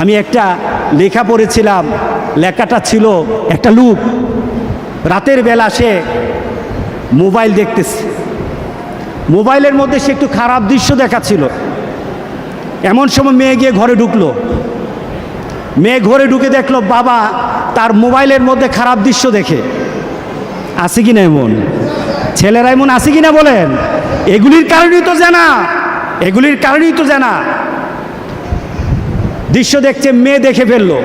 আমি একটা লেখা পড়েছিলাম, লেখাটা ছিল একটা লোক রাতের বেলা সে মোবাইল দেখতেছে, মোবাইলের মধ্যে সে একটু খারাপ দৃশ্য দেখাচ্ছিল। এমন সময় মেয়ে গিয়ে ঘরে ঢুকলো, মেয়ে ঘরে ঢুকে দেখলো বাবা তার মোবাইলের মধ্যে খারাপ দৃশ্য দেখে। আছে কিনা এমন ছেলেরা, এমন আছে কিনা বলেন? এগুলির কারণেই তো জানা, এগুলির কারণেই তো জানা। দৃশ্য দেখছে, মেয়ে দেখে ফেললো।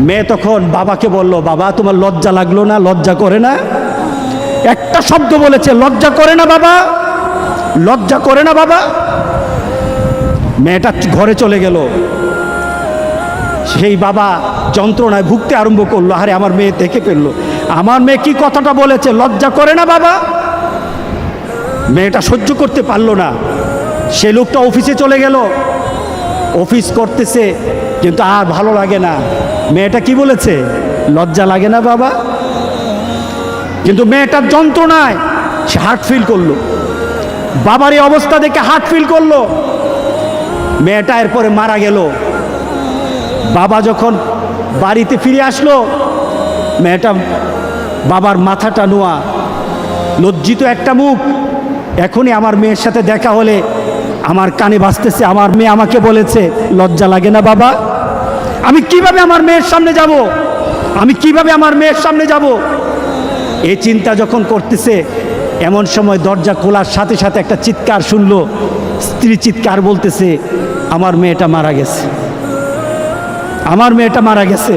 মেয়ে তখন বাবাকে বলল, বাবা তোমার লজ্জা লাগলো না? লজ্জা করে না? একটা শব্দ বলেছে, লজ্জা করে না বাবা, লজ্জা করে না বাবা। মেয়েটা ঘরে চলে গেল। সেই বাবা যন্ত্রণায় ভুগতে আরম্ভ করলো, আরে আমার মেয়ে দেখে ফেললো, আমার মেয়ে কি কথাটা বলেছে, লজ্জা করে না বাবা। মেয়েটা সহ্য করতে পারলো না। সে লোকটা অফিসে চলে গেল, অফিস করতেছে, কিন্তু আর ভালো লাগে না। মেয়েটা কি বলেছে, লজ্জা লাগে না বাবা। কিন্তু মেয়েটার যন্ত্রণায় সে হার্ট ফিল করলো, বাবার এই অবস্থা দেখে হার্ট ফিল করলো। মেয়েটা এরপরে মারা গেল। বাবা যখন বাড়িতে ফিরে আসলো, মেয়েটা বাবার মাথাটা নোয়া, লজ্জিত একটা মুখ। এখনই আমার মেয়ের সাথে দেখা হলে আমার কানে বাজতেছে, আমার মেয়ে আমাকে বলেছে লজ্জা লাগে না বাবা। আমি কিভাবে আমার মেয়ের সামনে যাব, আমি কিভাবে আমার মেয়ের সামনে যাব? এই চিন্তা যখন করতেছে, এমন সময় দরজা খোলার সাথে সাথে একটা চিৎকার শুনলো। স্ত্রী চিৎকার বলতেছে, আমার মেয়েটা মারা গেছে, আমার মেয়েটা মারা গেছে।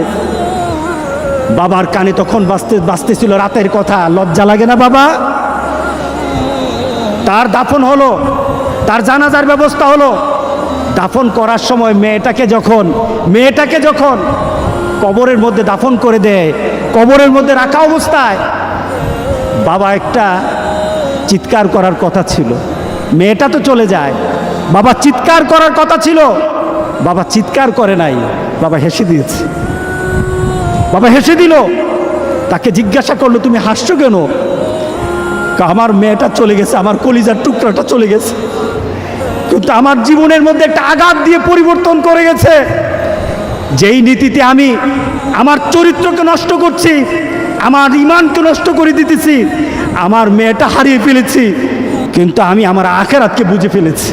বাবার কানে তখন বাজতেছিল রাতের কথা, লজ্জা লাগে না বাবা। তার দাফন হলো, তার জানাজার ব্যবস্থা হলো। দাফন করার সময় মেয়েটাকে যখন কবরের মধ্যে দাফন করে দেয়, কবরের মধ্যে রাখা অবস্থায় বাবা একটা চিৎকার করার কথা ছিল। মেয়েটা তো চলে যায়, বাবা চিৎকার করার কথা ছিল, বাবা চিৎকার করে নাই, বাবা হেসে দিয়েছে। বাবা হেসে দিল। তাকে জিজ্ঞাসা করলো, তুমি হাসছো কেন? আমার মেয়েটা চলে গেছে, আমার কলিজার টুকরাটা চলে গেছে, কিন্তু আমার জীবনের মধ্যে একটা আঘাত দিয়ে পরিবর্তন করে গেছে। যেই নীতিতে আমি আমার চরিত্রকে নষ্ট করছি, আমার ঈমানকে নষ্ট করে দিতেছি, আমার মেয়েটা হারিয়ে ফেলেছি, কিন্তু আমি আমার আখিরাতকে বুঝে ফেলেছি,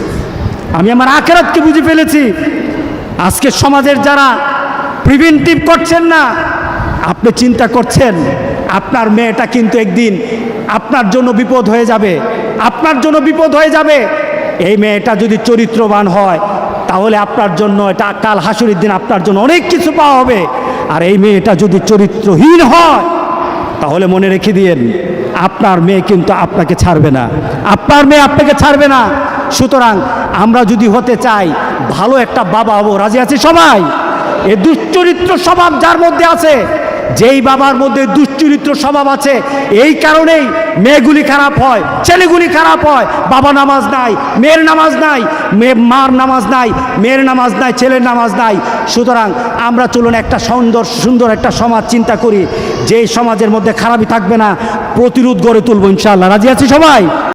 আমি আমার আখিরাতকে বুঝে ফেলেছি। আজকে সমাজের যারা প্রিভেন্টিভ করছেন না, আপনি চিন্তা করছেন আপনার মেয়েটা কিন্তু একদিন আপনার জন্য বিপদ হয়ে যাবে, আপনার জন্য বিপদ হয়ে যাবে। এই মেয়েটা যদি চরিত্রবান হয়, তাহলে আপনার জন্য এটা কাল হাসুরের দিন আপনার জন্য অনেক কিছু পাওয়া হবে। আর এই মেয়েটা যদি চরিত্রহীন হয়, তাহলে মনে রেখে দিয়েন, আপনার মেয়ে কিন্তু আপনাকে ছাড়বে না, আপনার মেয়ে আপনাকে ছাড়বে না। সুতরাং আমরা যদি হতে চাই ভালো একটা বাবা হবো, রাজি আছি সবাই? এই দুশ্চরিত্র স্বভাব যার মধ্যে আছে, যেই বাবার মধ্যে দুশ্চরিত্র স্বভাব আছে, এই কারণেই মেয়েগুলি খারাপ হয়, ছেলেগুলি খারাপ হয়। বাবা নামাজ নাই, মেয়ের নামাজ নাই, মার নামাজ নাই, মেয়ের নামাজ নাই, ছেলের নামাজ নাই। সুতরাং আমরা চলুন একটা সুন্দর একটা সমাজ চিন্তা করি, যেই সমাজের মধ্যে খারাপই থাকবে না, প্রতিরোধ গড়ে তুলবো ইনশাআল্লাহ। রাজি আছি সবাই?